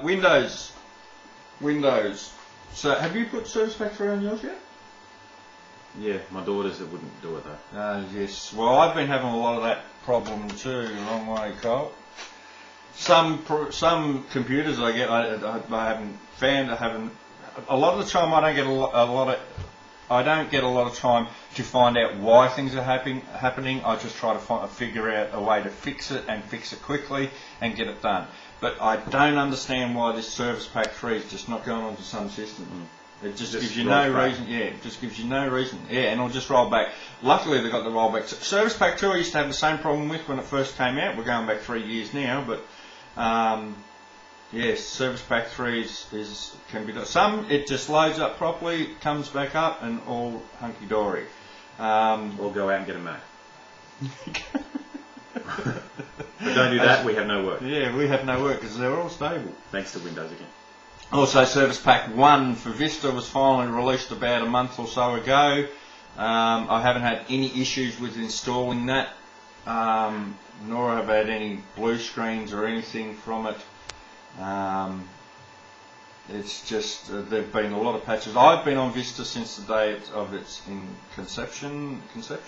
Windows. So have you put Service Pack 3 on yours yet? Yeah, my daughters wouldn't do it though. Yes. Well, I've been having a lot of that problem too. Wrong way, Cole. Some computers I get, I haven't found. A lot of the time I don't get I don't get a lot of time to find out why things are happening. I just try to figure out a way to fix it and fix it quickly and get it done. But I don't understand why this Service Pack 3 is just not going onto some system. It just gives you no reason. Yeah, it just gives you no reason. Yeah, and it'll just roll back. Luckily they got the rollback. Service Pack 2 I used to have the same problem with when it first came out. We're going back 3 years now, but yes, Service Pack 3 can be done. Some it just loads up properly, comes back up, and all hunky dory. Or go out and get a Mac. But don't do that. We have no work. Yeah, we have no work because they're all stable. Thanks to Windows again. Also, Service Pack 1 for Vista was finally released about a month or so ago. I haven't had any issues with installing that, nor have I had any blue screens or anything from it. It's just, there have been a lot of patches. I've been on Vista since the day of its conception? Is that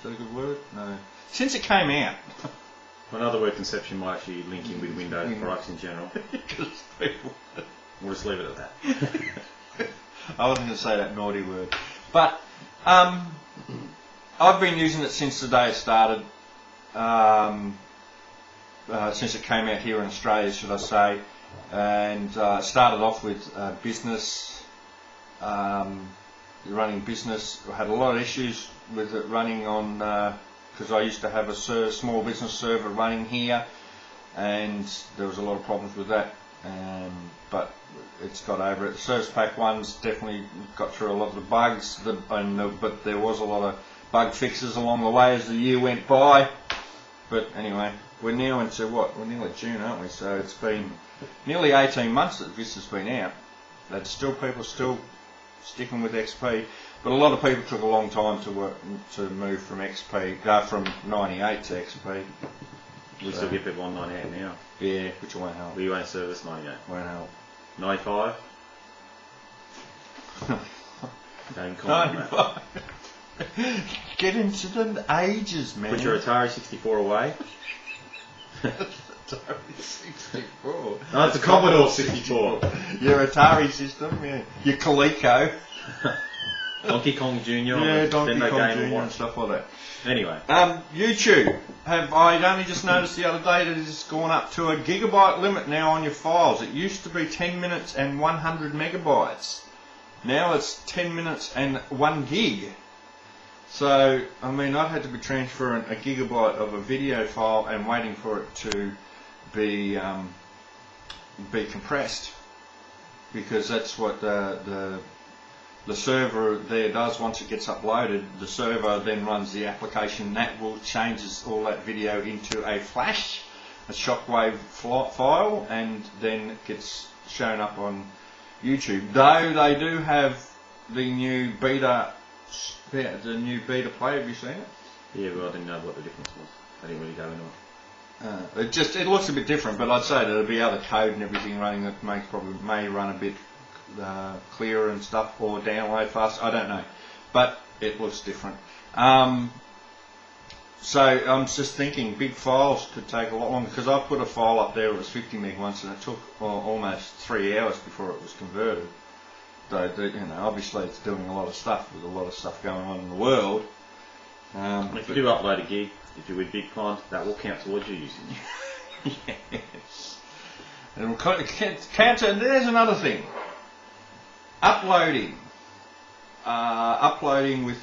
a good word? No. Since it came out. Another word, conception, might actually link in with Windows products in general. We'll just leave it at that. I wasn't going to say that naughty word. But I've been using it since the day it started. Since it came out here in Australia, should I say. And started off with business, running business. I had a lot of issues with it running on... because I used to have a small business server running here, and there was a lot of problems with that, but it's got over it. Service Pack 1's definitely got through a lot of the bugs, but there was a lot of bug fixes along the way as the year went by. But anyway, we're now into what? We're nearly June, aren't we? So it's been nearly 18 months that Vista's been out. People still sticking with XP. But a lot of people took a long time to move from XP, from 98 to XP. We still get people on 98 now. Yeah, which won't help. We won't service 98. Won't help. 95. Don't comment. 95. Get into the ages, man. Put your Atari 64 away. Atari 64. No, it's a Commodore 64. Your Atari system, yeah. Your Coleco. Donkey Kong Jr. Yeah, Donkey Kong Jr. and stuff like that. Anyway. YouTube. I only just noticed the other day that it's gone up to a gigabyte limit now on your files. It used to be 10 minutes and 100 megabytes. Now it's 10 minutes and 1 gig. So, I mean, I've had to be transferring a gigabyte of a video file and waiting for it to be compressed. Because that's what the server there does. Once it gets uploaded, the server then runs the application that will changes all that video into a flash, a shockwave file, and then it gets shown up on YouTube. Though they do have the new beta player. Have you seen it? Yeah, but I didn't know what the difference was. I didn't really go into it. It looks a bit different, but I'd say there'll be other code and everything running that may run a bit clearer and stuff, or download fast. I don't know, but it looks different. So I'm just thinking big files could take a lot longer, because I put a file up there. It was 50 meg once, and it took almost 3 hours before it was converted. So obviously it's doing a lot of stuff with a lot of stuff going on in the world. If you do upload a gig, if you're with big client, that will count towards your usage. Yes. And we'll count. And there's another thing. Uploading with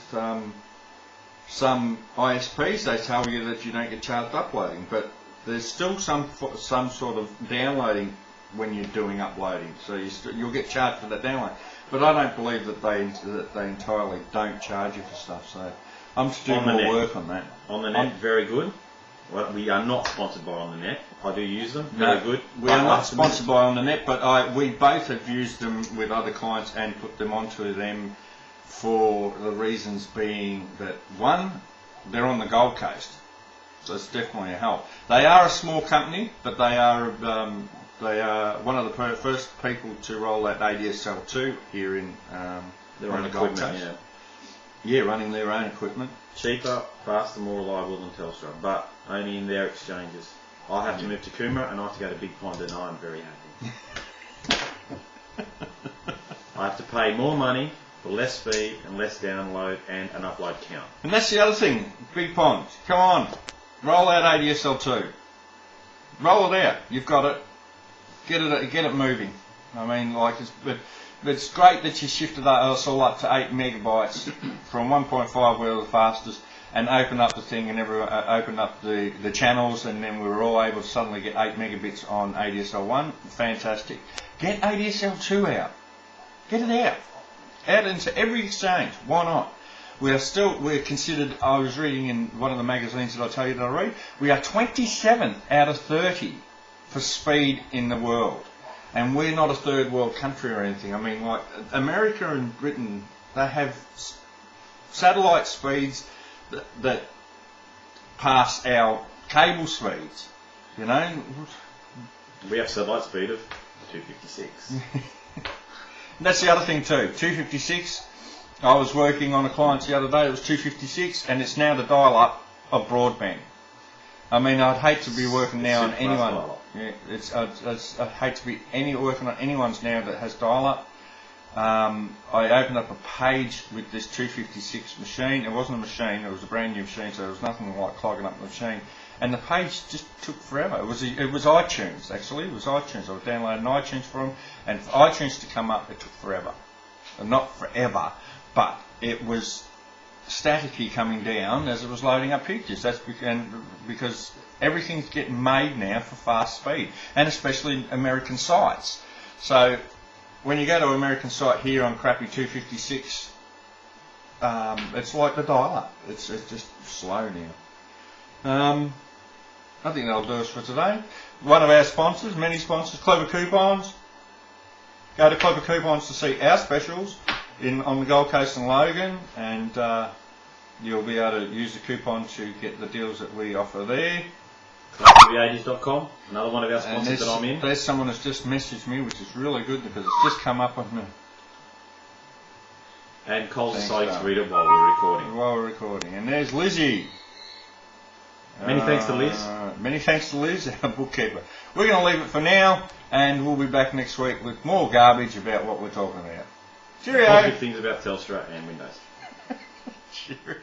some ISPs, they tell you that you don't get charged uploading, but there's still some sort of downloading when you're doing uploading, so you'll get charged for that download. But I don't believe that they entirely don't charge you for stuff. So I'm to do more work on that. On the net, very good. Well, we are not sponsored by On the Net. I do use them. Very good. We are not sponsored by On the Net, but we both have used them with other clients and put them onto them for the reasons being that, one, they're on the Gold Coast, So it's definitely a help. They are a small company, but they are one of the first people to roll out ADSL2 here in Their on own the Gold equipment, Coast. yeah. Yeah, running their own equipment. Cheaper, faster, more reliable than Telstra, but only in their exchanges. I have to move to Coomera and I have to go to Big Pond, and I'm very happy. I have to pay more money for less speed and less download and an upload count. And that's the other thing, Big Pond. Come on, roll out ADSL2. Roll it out. You've got it. Get it moving. I mean, like, it's great that you shifted us all up to 8 megabytes from 1.5, we were the fastest, and open up the thing and open up the channels, and then we were all able to suddenly get 8 megabits on ADSL1. Fantastic. Get ADSL2 out. Get it out. Out into every exchange. Why not? We're considered, I was reading in one of the magazines that I tell you that I read, we are 27 out of 30 for speed in the world. And we're not a third world country or anything. I mean, like, America and Britain, they have satellite speeds that pass our cable speeds, you know. We have satellite speed of 256. That's the other thing too, 256. I was working on a client the other day, it was 256, and it's now the dial-up of broadband. I mean, I'd hate to be working now on anyone. Yeah, I'd hate to be working on anyone's now that has dial-up. I opened up a page with this 256 machine. It wasn't a machine; it was a brand new machine, so there was nothing like clogging up the machine. And the page just took forever. It was iTunes actually. It was iTunes. I was downloading iTunes from, and for iTunes to come up, it took forever. Not forever, but it was statically coming down as it was loading up pictures. That's because everything's getting made now for fast speed, and especially American sites. So when you go to an American site here on crappy 256, it's like the dial-up. It's just slow now. I think that'll do us for today. One of our sponsors, many sponsors, Clever Coupons. Go to Clever Coupons to see our specials on the Gold Coast and Logan, and you'll be able to use the coupon to get the deals that we offer there. CollectiveAges.com, another one of our sponsors that I'm in. There's someone that's just messaged me, which is really good because it's just come up on the... And Cole's deciding to read it while we're recording. While we're recording. And there's Lizzie. Many thanks to Liz. Many thanks to Liz, our bookkeeper. We're going to leave it for now, and we'll be back next week with more garbage about what we're talking about. Cheerio! Positive things about Telstra and Windows. Cheerio.